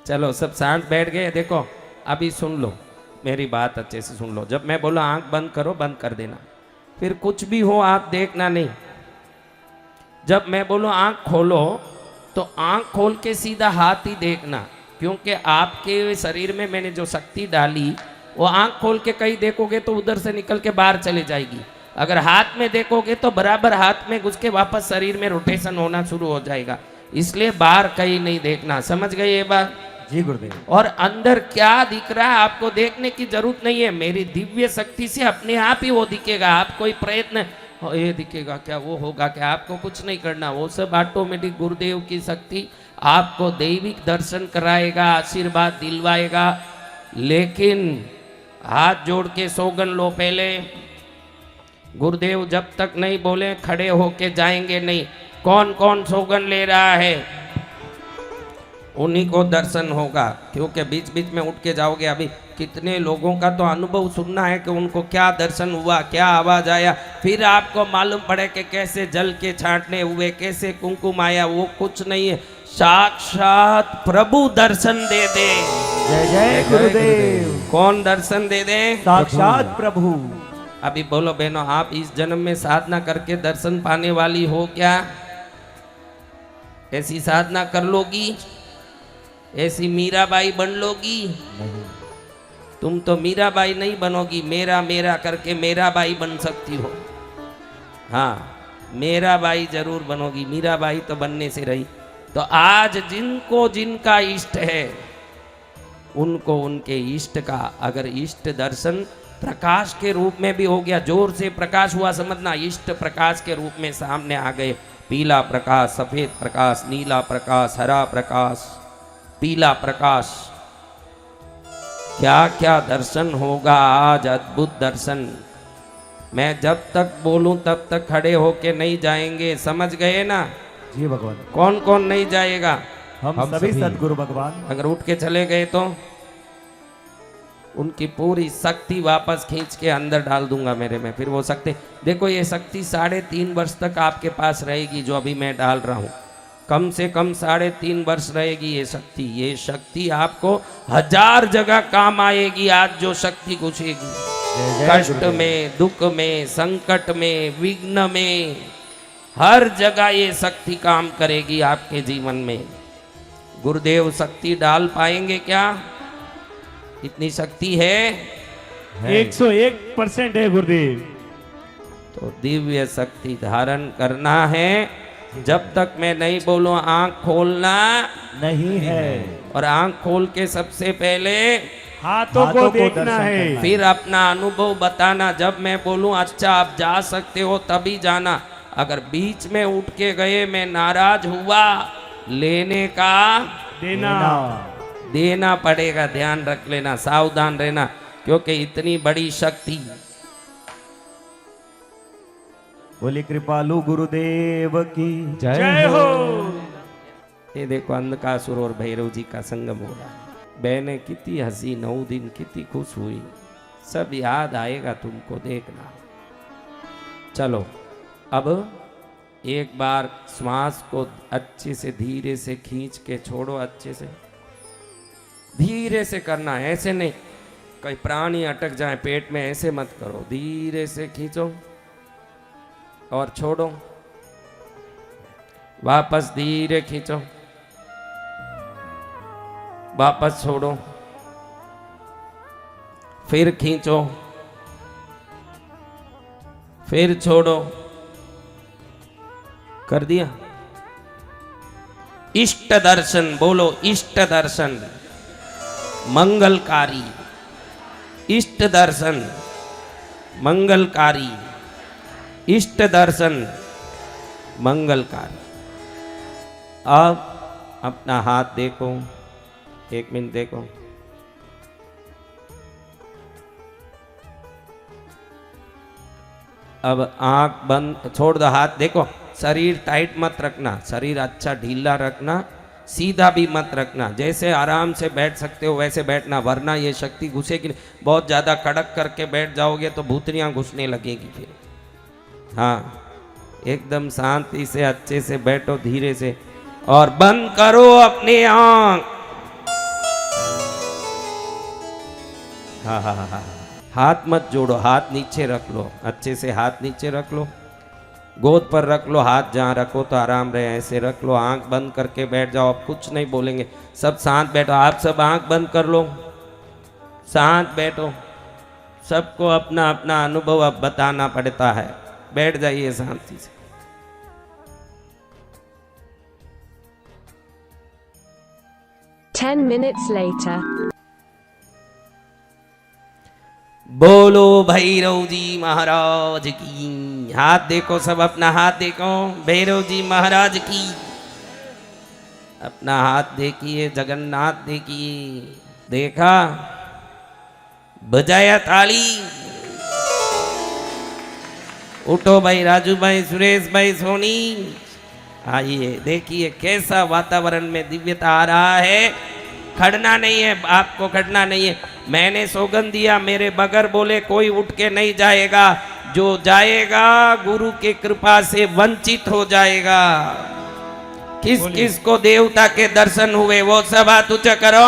चलो सब शांत बैठ गए। देखो अभी सुन लो, मेरी बात अच्छे से सुन लो। जब मैं बोला आंख बंद करो, बंद कर देना, फिर कुछ भी हो आप देखना नहीं। जब मैं बोलूँ आंख खोलो, तो आंख खोल के सीधा हाथ ही देखना, क्योंकि आपके शरीर में मैंने जो शक्ति डाली वो आंख खोल के कहीं देखोगे तो उधर से निकल के बाहर चले जाएगी। अगर हाथ में देखोगे तो बराबर हाथ में घुस के वापस शरीर में रोटेशन होना शुरू हो जाएगा। इसलिए बाहर कहीं नहीं देखना। समझ गए ये बात? जी गुरुदेव। और अंदर क्या दिख रहा है आपको देखने की जरूरत नहीं है। मेरी दिव्य शक्ति से अपने आप ही वो दिखेगा। आप कोई प्रयत्न ये दिखेगा क्या, वो होगा क्या, आपको कुछ नहीं करना। वो सब ऑटोमेटिक गुरुदेव की शक्ति आपको दैविक दर्शन कराएगा, आशीर्वाद दिलवाएगा। लेकिन हाथ जोड़ के सौगन लो पहले। गुरुदेव जब तक नहीं बोले खड़े होके जाएंगे नहीं। कौन कौन सौगन ले रहा है उन्हीं को दर्शन होगा, क्योंकि बीच बीच में उठ के जाओगे। अभी कितने लोगों का तो अनुभव सुनना है कि उनको क्या दर्शन हुआ, क्या आवाज आया, फिर आपको मालूम पड़े कि कैसे जल के छांटने हुए, कैसे कुमकुम आया। वो कुछ नहीं है, साक्षात प्रभु दर्शन दे दे। जय जय गुरुदेव। कौन दर्शन दे दे? साक्षात प्रभु। अभी बोलो बहनों, आप इस जन्म में साधना करके दर्शन पाने वाली हो क्या? ऐसी साधना कर लोगी? ऐसी मीराबाई बन लोगी? नहीं। तुम तो मीराबाई नहीं बनोगी, मेरा मेरा करके मेराबाई बन सकती हो। हाँ, मेराबाई जरूर बनोगी, मीराबाई तो बनने से रही। तो आज जिनको जिनका इष्ट है उनको उनके इष्ट का अगर इष्ट दर्शन प्रकाश के रूप में भी हो गया, जोर से प्रकाश हुआ समझना, इष्ट प्रकाश के रूप में सामने आ गए। पीला प्रकाश, सफेद प्रकाश, नीला प्रकाश, हरा प्रकाश, पीला प्रकाश, क्या क्या दर्शन होगा आज, अद्भुत दर्शन। मैं जब तक बोलूं तब तक खड़े होके नहीं जाएंगे, समझ गए ना? जी भगवान। कौन कौन नहीं जाएगा? हम सभी सदगुरु भगवान। अगर उठ के चले गए तो उनकी पूरी शक्ति वापस खींच के अंदर डाल दूंगा मेरे में। फिर वो शक्ति देखो, ये शक्ति 3.5 वर्ष तक आपके पास रहेगी जो अभी मैं डाल रहा हूं। कम से कम 3.5 वर्ष रहेगी ये शक्ति। ये शक्ति आपको 1000 जगह काम आएगी। आज जो शक्ति घुसेगी, कष्ट में, दुख में, संकट में, विघ्न में, हर जगह ये शक्ति काम करेगी आपके जीवन में। गुरुदेव शक्ति डाल पाएंगे क्या? इतनी शक्ति है? 101% है गुरुदेव। तो दिव्य शक्ति धारण करना है। जब तक मैं नहीं बोलूं आंख खोलना नहीं है। और आंख खोल के सबसे पहले हाथों को देखना है। फिर अपना अनुभव बताना। जब मैं बोलूं अच्छा आप जा सकते हो तभी जाना। अगर बीच में उठ के गए, मैं नाराज हुआ, लेने का देना पड़ेगा। ध्यान रख लेना, सावधान रहना, क्योंकि इतनी बड़ी शक्ति। बोली कृपालु गुरुदेव की जय हो। ये देखो अंधकासुर और भैरव जी का संगम हो रहा है। बहने कितनी हंसी, 9 दिन कितनी खुश हुई। सब याद आएगा तुमको, देखना। चलो अब एक बार श्वास को अच्छे से धीरे से खींच के छोड़ो। अच्छे से धीरे से करना है, ऐसे नहीं कोई प्राणी अटक जाए पेट में, ऐसे मत करो। धीरे से खींचो और छोड़ो, वापस धीरे खींचो, वापस छोड़ो, फिर खींचो, फिर छोड़ो। कर दिया? इष्ट दर्शन बोलो, इष्ट दर्शन मंगलकारी, इष्ट दर्शन मंगलकारी, इष्ट दर्शन मंगलकारी। अब अपना हाथ देखो, 1 मिनट देखो। अब आंख बंद, छोड़ दो हाथ। देखो शरीर टाइट मत रखना, शरीर अच्छा ढीला रखना, सीधा भी मत रखना। जैसे आराम से बैठ सकते हो वैसे बैठना, वरना ये शक्ति घुसेगी। बहुत ज़्यादा कड़क करके बैठ जाओगे तो भूतनियाँ घुसने लगेगी फिर। हाँ, एकदम शांति से अच्छे से बैठो, धीरे से, और बंद करो अपनी आंख। हाँ हाँ हाँ हाँ। हाथ मत जोड़ो, हाथ नीचे रख लो, अच्छे से हाथ नीचे रख लो, गोद पर रख लो, हाथ जहाँ रखो तो आराम रहे, ऐसे रख लो, आंख बंद करके बैठ जाओ, अब कुछ नहीं बोलेंगे, सब शांत बैठो, आप सब आंख बंद कर लो, शांत बैठो, सबको अपना अपना अनुभव अब बताना पड़ता है, बैठ जाइए शांति से। 10 minutes later. बोलो भैरव जी महाराज की। हाथ देखो, सब अपना हाथ देखो, भैरव जी महाराज की। अपना हाथ देखिए, जगन्नाथ देखिए, देखा, बजाया ताली। उठो भाई, राजू भाई, सुरेश भाई, सोनी, आइए देखिए कैसा वातावरण में दिव्यता आ रहा है। खड़ना नहीं है, आपको खड़ना नहीं है, मैंने सौगंध दिया, मेरे बगैर बोले कोई उठ के नहीं जाएगा, जो जाएगा गुरु की कृपा से वंचित हो जाएगा। किस किस को देवता के दर्शन हुए वो सब हाथ ऊंचा करो।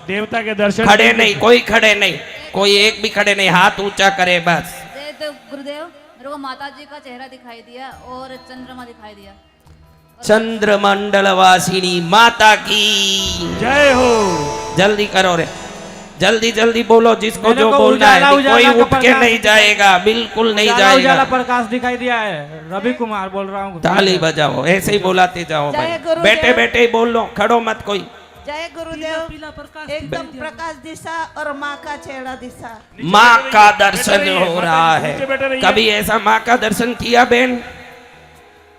देवता के दर्शन खड़े नहीं, कोई खड़े नहीं, कोई एक भी खड़े नहीं, हाथ ऊंचा करे बस। तो गुरुदेव, मेरे को माता जी का चेहरा दिखाई दिया और चंद्रमा दिखाई दिया। चंद्रमंडल वासिनी माता की जय हो। जल्दी करो रे, जल्दी जल्दी बोलो, जिसको मेरे जो को बोलना है, उजाला कोई का उठ के प्रकाश नहीं जाएगा, बिल्कुल नहीं उजाला जाएगा। प्रकाश दिखाई दिया है। रवि कुमार बोल रहा हूँ। ताली बजाओ, ऐसे ही बोलाते जाओ जय भाई, गुरुदेव। बैठे बैठे ही बोल लो, खड़ो मत कोई। जय गुरुदेव। एकदम प्रकाश दिशा और माँ का चेहरा दिशा। माँ का दर्शन हो रहा है। नीचे बैठे रहिए। कभी ऐसा माँ का दर्शन किया बहन?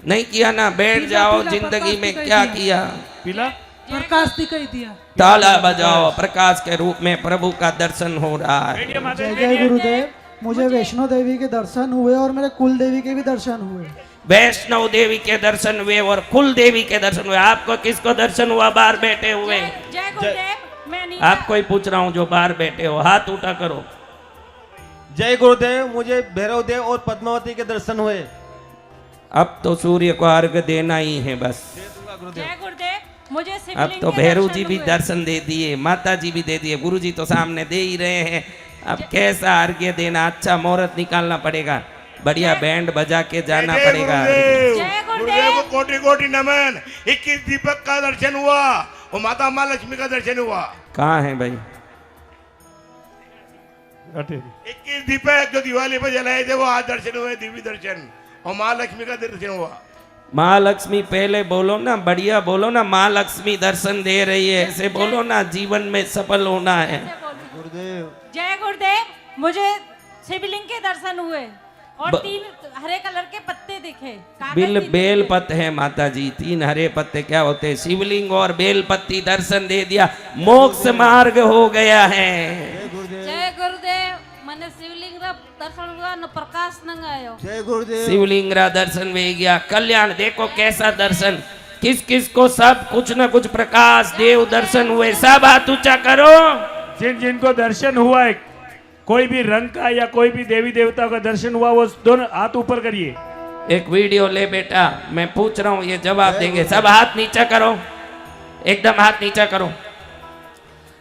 नहीं किया ना, बैठ जाओ, जिंदगी में क्या किया। पीला प्रकाश दिखाई दिया। ताला बजाओ, प्रकाश के रूप में प्रभु का दर्शन हो रहा है। बैठिए माता जय जी, जय बैठिए। गुरुदेव। मुझे वैष्णो देवी के दर्शन हुए और मेरे कुल देवी के भी दर्शन हुए। वैष्णव देवी के दर्शन हुए और कुल देवी के दर्शन हुए। आपको किसको दर्शन हुआ बाहर बैठे हुए? जय गुरुदेव। मैं नहीं आपको ही पूछ रहा हूँ, जो बाहर बैठे हो, हाथ उठा करो। जय गुरुदेव, मुझे भैरव देव और पद्मावती के दर्शन हुए। अब तो सूर्य को अर्घ देना ही है बस। जय गुरुदेव, मुझे अब शिवलिंग तो के भैरव दर्शन जी भी हुए। दर्शन दे दिए, माता जी भी दे दिए, गुरु जी तो सामने दे ही रहे हैं। अब कैसा अर्घ्य देना, अच्छा मुहूर्त निकालना पड़ेगा, बढ़िया बैंड बजा के जाना जय पड़ेगा। गुरुदेव। जय गुरुदेव को गुरुदेव। कोटि कोटि नमन। 21 दीपक का दर्शन हुआ और माता माँ लक्ष्मी का दर्शन हुआ। कहाँ है भाई? बैठे। 21 दीपक जो दिवाली पर जलाए थे वो आज दर्शन हुए, दिव्य दर्शन, और माँ लक्ष्मी का दर्शन हुआ। माँ लक्ष्मी पहले बोलो ना, बढ़िया बोलो ना, माँ लक्ष्मी दर्शन दे रही है, ऐसे बोलो ना, जीवन में सफल होना है। गुरुदेव जय गुरुदेव, मुझे शिवलिंग के दर्शन हुए और ब- 3 हरे कलर के पत्ते दिखे। कागज बिल भी बेल दिखे। पत्ते है माता जी, 3 हरे पत्ते क्या होते हैं? शिवलिंग और बेल पत्ती दर्शन दे दिया, मोक्ष मार्ग हो गया है। जय गुरुदेव, मैंने शिवलिंग रा दर्शन हुआ न प्रकाश नंग आयो। जय गुरुदेव। शिवलिंग रा दर्शन वे गया, कल्याण देखो कैसा दर्शन, किस किस को सब कुछ न कुछ प्रकाश देव दर्शन हुए, सब हाथ ऊंचा करो। जिन जिनको दर्शन हुआ है, कोई भी रंग का या कोई भी देवी देवता का दर्शन हुआ, वो दोनों हाथ ऊपर करिए। एक वीडियो ले बेटा, मैं पूछ रहा हूँ, ये जवाब देंगे, सब हाथ नीचा करो, एकदम हाथ नीचा करो।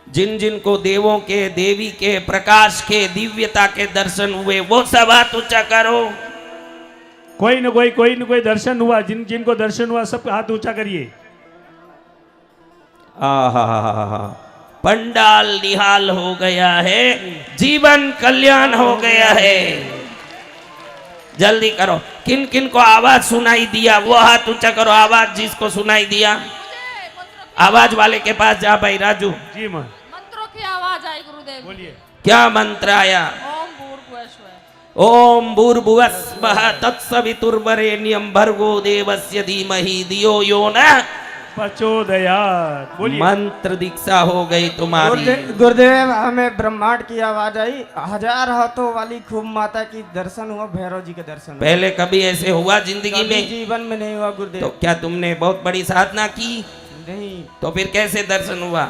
जिन जिन को देवों के, देवी के, प्रकाश के, दिव्यता के दर्शन हुए वो सब हाथ ऊंचा करो। कोई न कोई दर्शन हुआ, जिन जिनको दर्शन हुआ सब हाथ ऊंचा करिए। आहा, पंडाल निहाल हो गया है, जीवन कल्याण हो गया है। जल्दी करो, किन किन को आवाज सुनाई दिया वो हाथ ऊंचा करो। आवाज जिसको सुनाई दिया, आवाज वाले के पास जा भाई राजू। जी मां, मंत्रों की आवाज आई गुरुदेव। बोलिए। क्या मंत्र आया? ओम भूर्भुवस्सुः। ओम भूर्भुवस्सुः तत्सवितुर्वरेण्यं भर्गो देवस्य धीमहि धियो यो न प्रचोदयात्। बोलिए। मंत्र दीक्षा हो गई तुम्हारी। गुरुदेव, हमें ब्रह्मांड की आवाज आई, 1000 हाथों वाली खूब माता की दर्शन हुआ, भैरव जी के दर्शन हुआ। पहले कभी ऐसे हुआ जिंदगी कभी में? जीवन में नहीं हुआ गुरुदेव। तो क्या तुमने बहुत बड़ी साधना की? नहीं तो फिर कैसे दर्शन हुआ?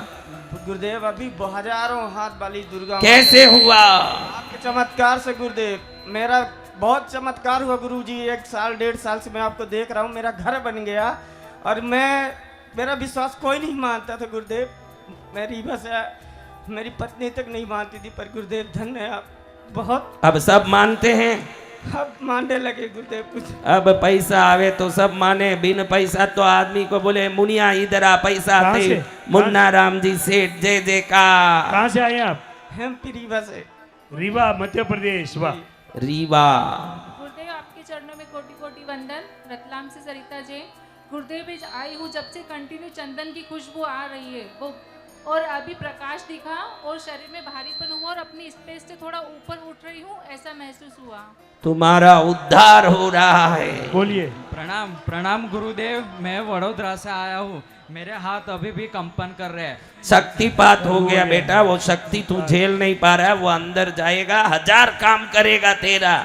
गुरुदेव, अभी 1000 हाथ वाली दुर्गा कैसे हुआ? आपके चमत्कार से गुरुदेव, मेरा बहुत चमत्कार हुआ गुरुजी। 1 साल 1.5 साल से मैं आपको देख रहा हूँ, मेरा घर बन गया और मेरा विश्वास कोई नहीं मानता था गुरुदेव। मैं रीवा से मेरी पत्नी तक नहीं मानती थी, पर गुरुदेव धन्य है आप, बहुत अब सब मानते हैं। अब मानने लगे गुरुदेव कुछ। अब पैसा आवे तो सब माने, बिन पैसा तो आदमी को बोले मुनिया इधर आ, पैसा कहाँ आते से? मुन्ना राम जी सेठ जय जयकार। कहाँ से आए आप? हम रीवा से। रीवा मध्य प्रदेश। वाह। रीवा। गुरुदेव आपके चरणों में कोटि कोटि वंदन। रतलाम से सरिता जैन। गुरुदेव भी आई हूँ जब से कंटिन्यू चंदन की खुशबू आ रही है वो, और अभी प्रकाश दिखा और शरीर में भारीपन हुआ और अपनी स्पेस से थोड़ा ऊपर उठ रही हूँ, ऐसा महसूस हुआ। तुम्हारा उद्धार हो रहा है। बोलिए। प्रणाम प्रणाम गुरुदेव, मैं वडोदरा से आया हूँ, मेरे हाथ अभी भी कंपन कर रहे हैं। शक्तिपात हो गया बेटा, वो शक्ति तू झेल नहीं पा रहा है, वो अंदर जाएगा, 1000 काम करेगा तेरा।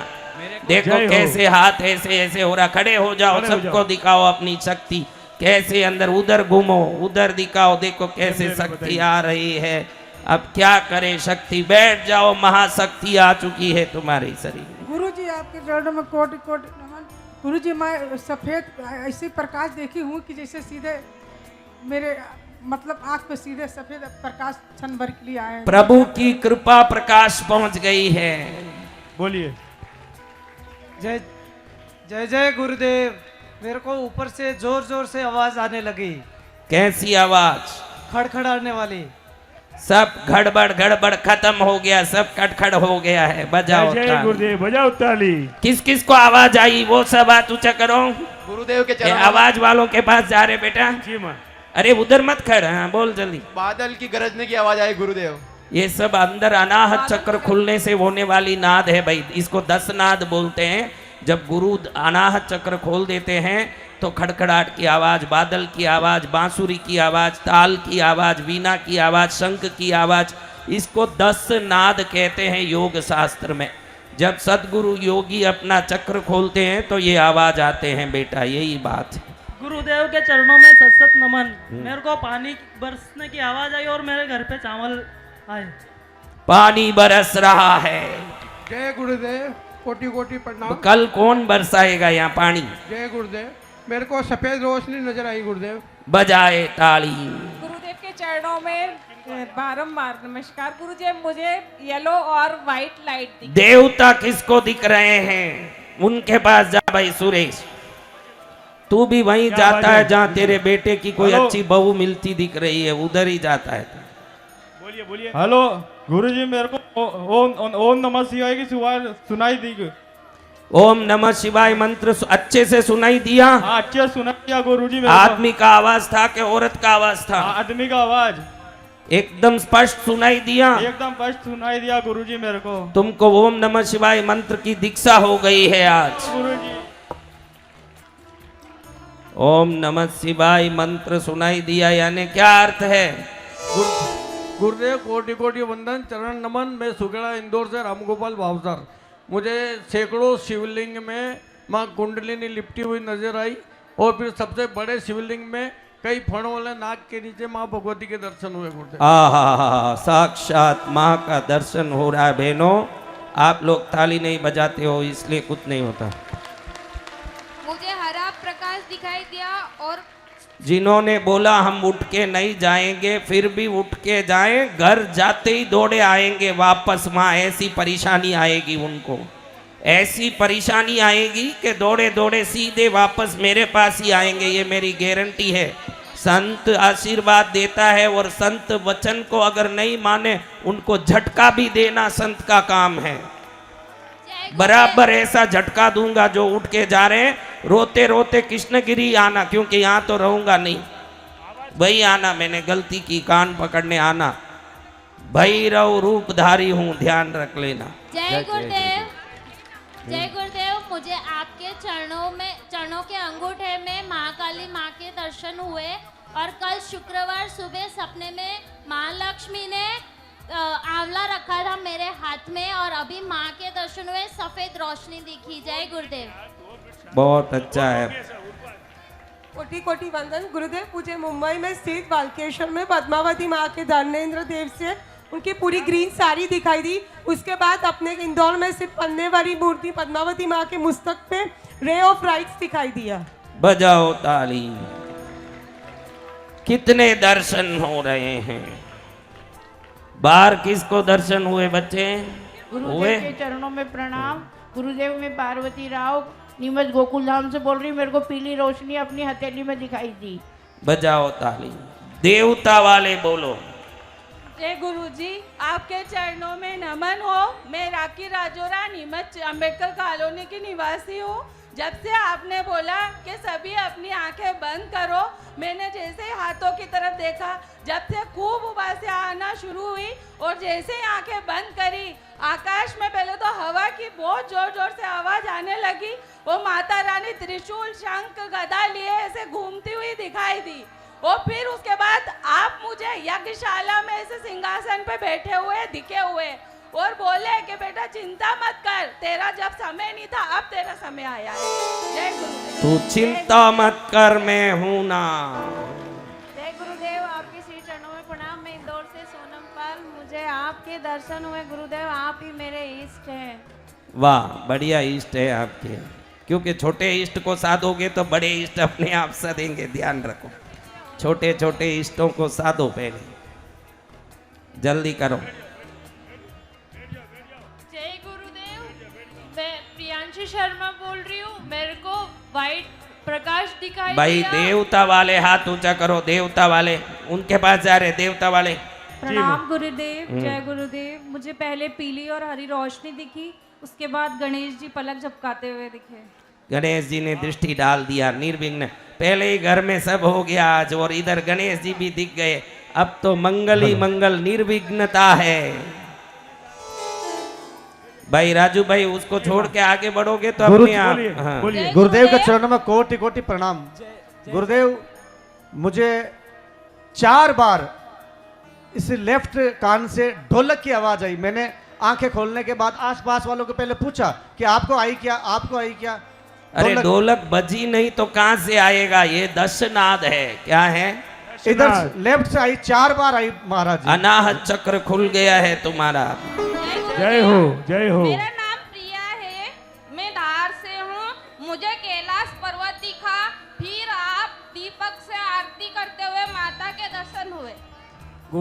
देखो जय हो। कैसे हाथ ऐसे ऐसे हो रहा, खड़े हो जाओ, खड़े हो सबको जाओ। दिखाओ अपनी शक्ति कैसे अंदर, उधर घूमो, उधर दिखाओ, देखो कैसे शक्ति आ रही है। अब क्या करे शक्ति, बैठ जाओ, महाशक्ति आ चुकी है तुम्हारे शरीर में। गुरु जी आपके चरणों में कोटि कोटि नमन। गुरु जी मैं सफेद ऐसे प्रकाश देखी हूँ कि जैसे सीधे मेरे मतलब आंख पे सीधे सफेद प्रकाश क्षण भर के लिए आए। प्रभु की कृपा प्रकाश पहुंच गई है। बोलिए। जय जय जय गुरुदेव। मेरे को ऊपर से जोर जोर से आवाज आने लगी। कैसी आवाज? खड़खड़ाने वाली। सब गड़बड़ खत्म हो गया, सब खटखड़ हो गया है। बजाओ जय जय ताली। गुरुदेव, बजाओ ताली। किस किस को आवाज आई वो सब हाथ ऊंचा करो। गुरुदेव के ये चरणों आवाज वालों के पास जा रहे बेटा। जी माँ। अरे उधर मत खड़, हाँ बोल जल्दी। बादल की गरजने की आवाज आई गुरुदेव। ये सब अंदर अनाहत चक्र खुलने से होने वाली नाद है भाई, इसको 10 नाद बोलते हैं। जब गुरु अनाहत चक्र खोल देते हैं तो खड़खड़ाहट की आवाज, बादल की आवाज, बांसुरी की आवाज, ताल की आवाज, वीणा की आवाज, शंख की आवाज, इसको 10 नाद कहते हैं योग शास्त्र में। जब सदगुरु योगी अपना चक्र खोलते हैं तो ये आवाज आते हैं बेटा, यही बात है। गुरुदेव के चरणों में सत नमन। मेरे को पानी बरसने की आवाज आई और मेरे घर पे चावल आए। पानी बरस रहा है। जय गुरुदेव, कोटि कोटि प्रणाम। कल कौन बरसाएगा यहाँ पानी? जय गुरुदेव, मेरे को सफेद रोशनी नजर आई गुरुदेव। बजाए ताली। गुरुदेव के चरणों में बारंबार नमस्कार। गुरुदेव मुझे येलो और व्हाइट लाइट दिखी। देवता किसको दिख रहे हैं? उनके पास जा भाई सुरेश, तू भी वहीं क्या जाता बात है है? जहाँ तेरे बेटे की कोई हेलो। अच्छी बहू मिलती दिख रही है, उधर ही जाता है। बोलिए बोलिए। हेलो गुरुजी, मेरे को ओम नमः शिवाय की सुनाई दी। ओम नमः शिवाय मंत्र अच्छे से सुनाई दिया? हाँ, अच्छे सुनाई दिया गुरुजी। आदमी का आवाज था कि औरत का आवाज था? आदमी का आवाज एकदम स्पष्ट सुनाई दिया? एकदम स्पष्ट सुनाई दिया गुरुजी मेरे को। तुमको ओम नमः शिवाय मंत्र की दीक्षा हो गई है आज। गुरुजी ओम नमः शिवाय मंत्र सुनाई दिया, यानी क्या अर्थ है? गुरुदेव कोटि कोटि वंदन, चरण नमन। मैं सुगड़ा इंदौर से रामगोपाल भावसर। मुझे सैकड़ों शिवलिंग में माँ कुंडलिनी लिपटी हुई नजर आई, और फिर सबसे बड़े शिवलिंग में कई फण वाले नाग के नीचे माँ भगवती के दर्शन हुए गुरुदेव। आहा, साक्षात माँ का दर्शन हो रहा है। बहनों, आप लोग ताली नहीं बजाते हो इसलिए कुछ नहीं होता। मुझे हरा प्रकाश दिखाई दिया और जिन्होंने बोला हम उठ के नहीं जाएंगे, फिर भी उठ के जाएं, घर जाते ही दौड़े आएंगे वापस। माँ ऐसी परेशानी आएगी उनको, ऐसी परेशानी आएगी कि दौड़े दौड़े सीधे वापस मेरे पास ही आएंगे, ये मेरी गारंटी है। संत आशीर्वाद देता है, और संत वचन को अगर नहीं माने उनको झटका भी देना संत का काम है। बराबर ऐसा झटका दूंगा जो उठ के जा रहे हैं। रोते रोते कृष्णगिरी आना, क्योंकि यहाँ तो रहूंगा नहीं, वही आना। मैंने गलती की, कान पकड़ने आना। भैरव रूपधारी हूँ, ध्यान रख लेना। जय गुरुदेव। जय गुरुदेव, मुझे आपके चरणों के अंगूठे में महाकाली माँ के दर्शन हुए, और कल शुक्रवार सुबह सपने में माँ लक्ष्मी ने आंवला रखा था मेरे हाथ में, और अभी माँ के दर्शन हुए, सफेद रोशनी दिखी। जय गुरुदेव। बहुत अच्छा है। कोटि कोटि वंदन गुरुदेव। मुझे मुंबई में स्थित बालकेश्वर में पद्मावती माँ के धर्मेंद्र देव से उनकी पूरी ग्रीन साड़ी दिखाई दी। उसके बाद अपने इंदौर में सिर्फ पन्ने वाली मूर्ति पद्मावती माँ के मस्तक पे रे ऑफ लाइट्स दिखाई दिया। बजाओ ताली। कितने दर्शन हो रहे हैं। बाहर किसको दर्शन हुए बच्चे? हुए? गुरुदेव के चरणों में प्रणाम। गुरुदेव, मैं पार्वती राव नीमच गोकुल धाम से बोल रही हूँ। मेरे को पीली रोशनी अपनी हथेली में दिखाई दी। बजाओ ताली। देवता वाले बोलो। जय गुरुजी, आपके चरणों में नमन हो। मैं राखी राजोरा नीमच अम्बेडकर कॉलोनी की निवासी हूँ। जब से आपने बोला कि सभी अपनी आंखें बंद करो, मैंने जैसे ही हाथों की तरफ देखा, जब से खूब उबासियां आना शुरू हुई और जैसे ही आंखें बंद करी, आकाश में पहले तो हवा की बहुत जोर जोर से आवाज आने लगी। वो माता रानी त्रिशूल शंख गदा लिए ऐसे घूमती हुई दिखाई दी। और फिर उसके बाद आप मुझे यज्ञशाला में ऐसे सिंहासन पे बैठे हुए दिखे हुए और बोले कि बेटा चिंता मत कर, तेरा जब समय नहीं था अब तेरा समय आया है। जय गुरुदेव। तू चिंता मत कर, मैं हूं ना। जय गुरुदेव, आपके श्री चरणों में प्रणाम। मैं इंदौर से सोनम पाल। मुझे आपके दर्शन हुए गुरुदेव, आप ही मेरे इष्ट हैं। वाह, बढ़िया इष्ट है आपके, क्योंकि छोटे इष्ट को साधोगे तो बड़े इष्ट अपने आप सदेंगे। ध्यान रखो, छोटे छोटे इष्टों को साधो, पहले जल्दी करो। मैं प्रियांशी शर्मा बोल रही हूँ। मेरे को वाइट प्रकाश दिखाई भाई दिया। देवता वाले हाथ ऊंचा करो, देवता वाले उनके पास जा रहे, देवता वाले। प्रणाम गुरुदेव। जय गुरुदेव। मुझे पहले पीली और हरी रोशनी दिखी, उसके बाद गणेश जी पलक झपकाते हुए दिखे। गणेश जी ने दृष्टि डाल दिया, निर्विघ्न। पहले ही घर में सब हो गया आज, और इधर गणेश जी भी दिख गए। अब तो मंगल ही मंगल, निर्विघ्नता है। भाई राजू भाई, उसको छोड़ के आगे बढ़ोगे तो अपने आप। हाँ। गुरुदेव के चरणों में कोटि कोटि प्रणाम। गुरुदेव, मुझे 4 बार इस लेफ्ट कान से ढोलक की आवाज आई। मैंने आंखें खोलने के बाद आसपास वालों को पहले पूछा कि आपको आई क्या, आपको आई क्या। अरे ढोलक बजी नहीं तो कहां से आएगा? ये दशनाद है। क्या है? इधर लेफ्ट से आई, 4 बार आई महाराज। अनाहत चक्र खुल गया है तुम्हारा। जय हो, जय हो। मेरा नाम प्रिया है, मैं धार से हूँ। मुझे कैलाश पर्वत दिखा, फिर आप दीपक से आरती करते हुए माता के दर्शन हुए।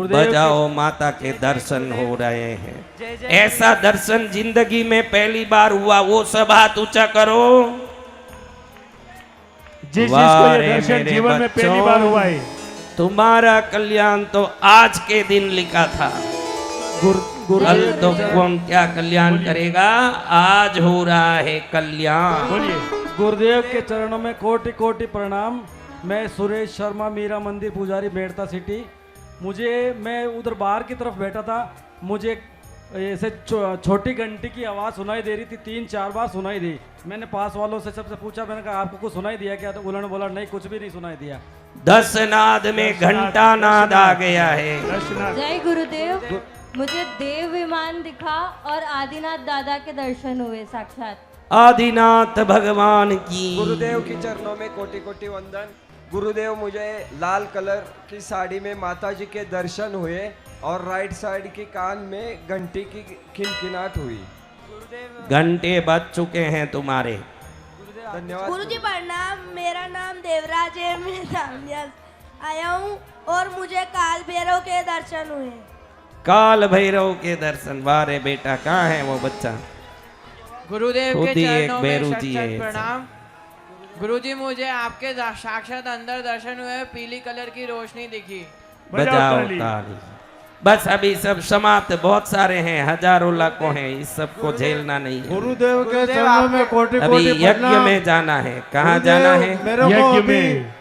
बजाओ, माता के दर्शन हो रहे हैं। ऐसा दर्शन जिंदगी में पहली बार हुआ, वो सब हाथ ऊंचा करो। जिस जिसको ये दर्शन जीवन में पहली बार हुआ है, तुम्हारा कल्याण तो आज के दिन लिखा था। कल तो कौन क्या कल्याण करेगा, आज हो रहा है कल्याण। बोलिए। गुरुदेव के चरणों में कोटि कोटि प्रणाम। मैं सुरेश शर्मा, मीरा मंदिर पुजारी, बेड़ता सिटी। मैं उधर बाहर की तरफ बैठा था, मुझे ऐसे छोटी घंटी की आवाज़ सुनाई दे रही थी, 3-4 बार सुनाई दी। मैंने पास वालों से सबसे पूछा, मैंने कहा आपको कुछ सुनाई दिया क्या? तो उन्होंने बोला नहीं, कुछ भी नहीं सुनाई दिया। 10 नाद में घंटा नाद आ गया है। जय गुरुदेव। मुझे देव विमान दिखा और आदिनाथ दादा के दर्शन हुए साक्षात। आदिनाथ भगवान की। गुरुदेव के चरणों में कोटि कोटि वंदन। गुरुदेव, मुझे लाल कलर की साड़ी में माता जी के दर्शन हुए और राइट साइड के कान में घंटी की खिनखिनाहट हुई। घंटे बज चुके हैं तुम्हारे। धन्यवाद। गुरुजी प्रणाम। मेरा नाम देवराज है, मैं धामिया आया हूँ और मुझे काल भैरव के दर्शन हुए। काल भैरव के दर्शन? वारे बेटा, कहाँ है वो बच्चा? गुरुदेव के चरणों में जी शत प्रणाम। गुरुजी, मुझे आपके साक्षात अंदर दर्शन हुए, पीली कलर की रोशनी दिखी। बजाओ ताली। बस अभी सब समाप्त। बहुत सारे हैं, हजारों लाखों हैं, इस सब को झेलना नहीं है। गुरुदेव के चरणों में कोटि अभी कोटि यज्ञ में जाना है। कहाँ जाना है? यज्ञ में।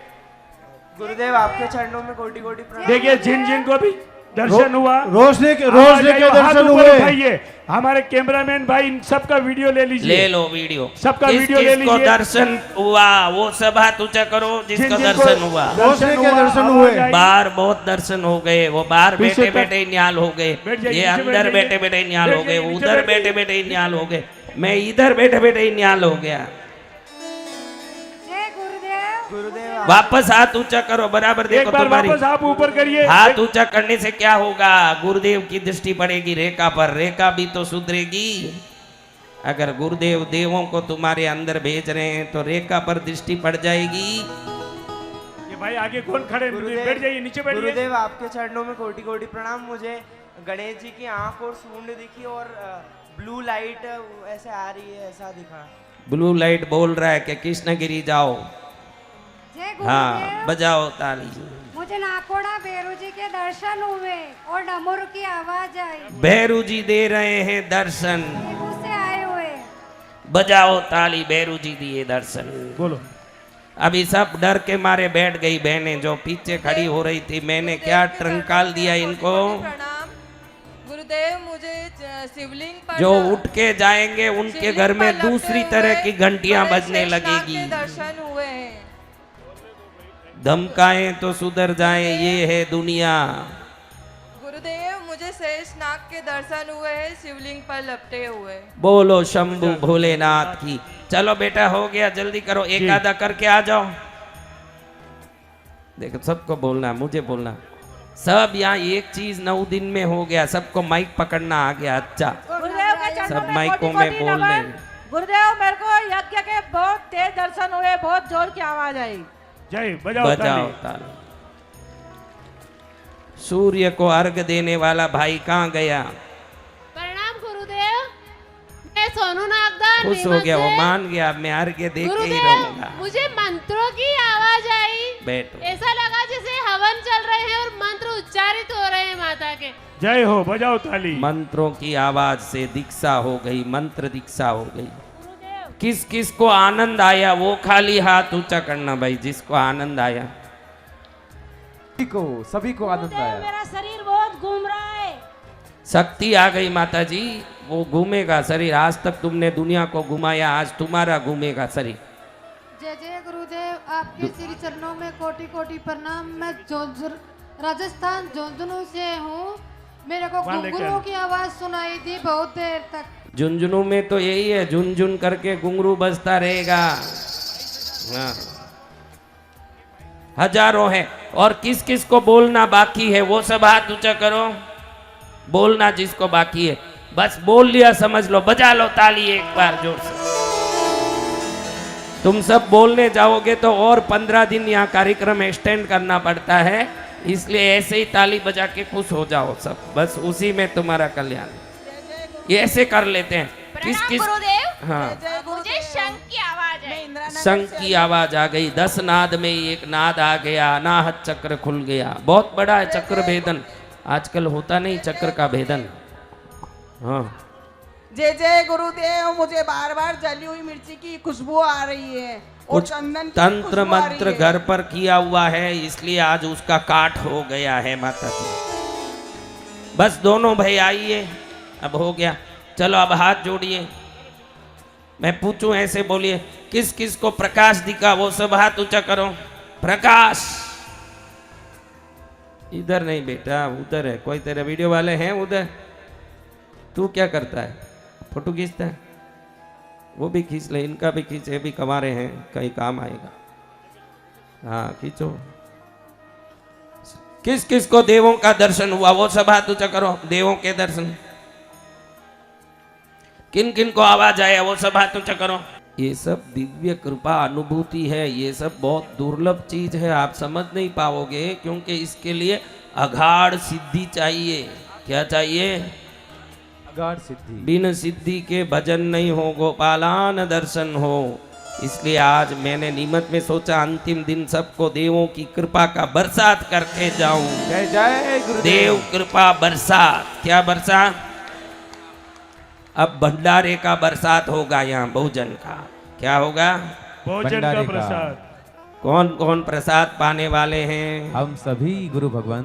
गुरुदेव, आपके चरणों में कोटि कोटि प्रणाम। देखिए, जिन जिन को भी दर्शन हुआ, रोशनी के दर्शन हुए। हमारे कैमरामैन भाई, इन सबका वीडियो ले लीजिए। ले लो वीडियो। सबका वीडियो ले लीजिए। दर्शन हुआ वो सब हाथ ऊंचा करो जिसको दर्शन हुआ। रोशनी के दर्शन हुए। बाहर बहुत दर्शन हो गए। वो बाहर बैठे बैठे न्याल हो गए, ये अंदर बैठे बैठे न्याल हो गए, उधर बैठे बैठे न्याल हो गए, मैं इधर बैठे बैठे न्याल हो गया। वापस हाथ ऊंचा करो, बराबर देखो तुम्हारी। वापस आप ऊपर करिए। हाथ ऊंचा करने से क्या होगा? गुरुदेव की दृष्टि पड़ेगी रेखा पर, रेखा भी तो सुधरेगी। अगर गुरुदेव देवों को तुम्हारे अंदर भेज रहे हैं तो रेखा पर दृष्टि पड़ जाएगी। भाई आगे कौन खड़े? बैठ जाइए, नीचे बैठिए। गुरुदेव आपके चरणों में कोटि कोटि प्रणाम। मुझे गणेश जी की आंख और सूंड दिखी और ब्लू लाइट ऐसे आ रही है, ऐसा दिखा। ब्लू लाइट बोल रहा है कि कृष्णगिरी जाओ। जय गुरुदेव। हाँ, बजाओ ताली। मुझे नाकोड़ा भैरू जी के दर्शन हुए और डमरू की आवाज आई। भैरू जी दे रहे हैं दर्शन, से आए हुए। बजाओ ताली। भैरू जी दिए दर्शन। बोलो। अभी सब डर के मारे बैठ गई बहनें जो पीछे खड़ी हो रही थी। मैंने क्या ट्रंकाल दिया इनको। गुरुदेव मुझे शिवलिंग पर जो उठ के जाएंगे उनके घर में दूसरी तरह की घंटियां बजने लगेगी। दर्शन हुए हैं। धमकाएं तो सुधर जाएं, ये है दुनिया। गुरुदेव मुझे शेषनाग के दर्शन हुए हैं, शिवलिंग पर लपटे हुए। बोलो शंभु भोलेनाथ की। चलो बेटा हो गया, जल्दी करो, एक आधा करके आ जाओ। देखो सबको बोलना, मुझे बोलना। सब यहाँ एक चीज 9 दिन में हो गया, सबको माइक पकड़ना आ गया। अच्छा, सब माइकों में बोल रहे। गुरुदेव मेरे को यज्ञ के बहुत तेज दर्शन हुए, बहुत जोर की आवाज आई। जय बजाओ ताली। सूर्य को अर्घ देने वाला भाई कहाँ गया? प्रणाम गुरुदेव, मैं सोनू नागदान खुश हो गया, वो मान गया। अब मैं अर्घ दे के ही रहूंगा। मुझे मंत्रों की आवाज आई। बैठो। ऐसा लगा जैसे हवन चल रहे हैं और मंत्र उच्चारित हो रहे हैं माता के। जय हो, बजाओ ताली। मंत्रों की आवाज से दीक्षा हो गई, मंत्र दीक्षा हो गई। किस किस को आनंद आया वो खाली हाथ ऊंचा करना भाई, जिसको आनंद आया। सभी को आनंद आया। मेरा शरीर बहुत घूम रहा है। शक्ति आ गई माता जी, वो घूमेगा शरीर। आज तक तुमने दुनिया को घुमाया, आज तुम्हारा घूमेगा शरीर। जय जय गुरुदेव, आपके श्री चरणों में कोटि कोटि प्रणाम। मैं राजस्थान झुंझुनू से हूँ। मेरे को घुंघरू की आवाज सुनाई दी बहुत देर तक। झुंझुनू में तो यही है, झुनझुन करके घुंघरू बजता रहेगा। हाँ, हजारों है। और किस किस को बोलना बाकी है वो सब हाथ ऊंचा करो। बोलना जिसको बाकी है, बस बोल लिया समझ लो। बजा लो ताली एक बार जोर से। तुम सब बोलने जाओगे तो और 15 दिन यहाँ कार्यक्रम एक्सटेंड करना पड़ता है, इसलिए ऐसे ही ताली बजा के खुश हो जाओ सब, बस उसी में तुम्हारा कल्याण। ये ऐसे कर लेते हैं। किस किस हाँ, मुझे शंख की आवाज है। शंख की आवाज आ गई। 10 नाद में एक नाद आ गया, अनाहत चक्र खुल गया। बहुत बड़ा है चक्र भेदन, आजकल होता नहीं चक्र का भेदन। हाँ, जय जय गुरुदेव, मुझे बार बार जली हुई मिर्ची की खुशबू आ रही है और कुछ चंदन की तंत्र खुशबू आ रही मंत्र है। घर पर किया हुआ है, इसलिए आज उसका काट हो गया है माता जी। बस दोनों भाई आइए, अब हो गया। चलो अब हाथ जोड़िए। मैं पूछूं ऐसे बोलिए, किस किस को प्रकाश दिखा वो सब हाथ ऊंचा करो। प्रकाश। इधर नहीं बेटा, उधर है। कोई तेरे वीडियो वाले हैं उधर? तू क्या करता है? फोटो खींचता है? वो भी खींच ले, इनका भी खींच, ये भी कमा रहे हैं, कहीं काम आएगा। हाँ खींचो। किस किस को देवों का दर्शन हुआ वो सब हाथ ऊंचा करो। देवों के दर्शन। किन किन को आवाज आया वो सब हाथ ऊंचा करो। ये सब दिव्य कृपा अनुभूति है, ये सब बहुत दुर्लभ चीज है, आप समझ नहीं पाओगे, क्योंकि इसके लिए अगाढ़ सिद्धि चाहिए। क्या चाहिए? अगाढ़ सिद्धि। बिन सिद्धि के भजन नहीं हो, गोपालान दर्शन हो। इसलिए आज मैंने नियमित में सोचा अंतिम दिन सबको देवों की कृपा का बरसात करके जाऊं। जय जय गुरुदेव। देव कृपा बरसात। क्या बरसात? अब भंडारे का बरसात होगा यहाँ, भोजन का। क्या होगा? भोजन का प्रसाद। कौन कौन प्रसाद पाने वाले हैं? हम सभी गुरु भगवान।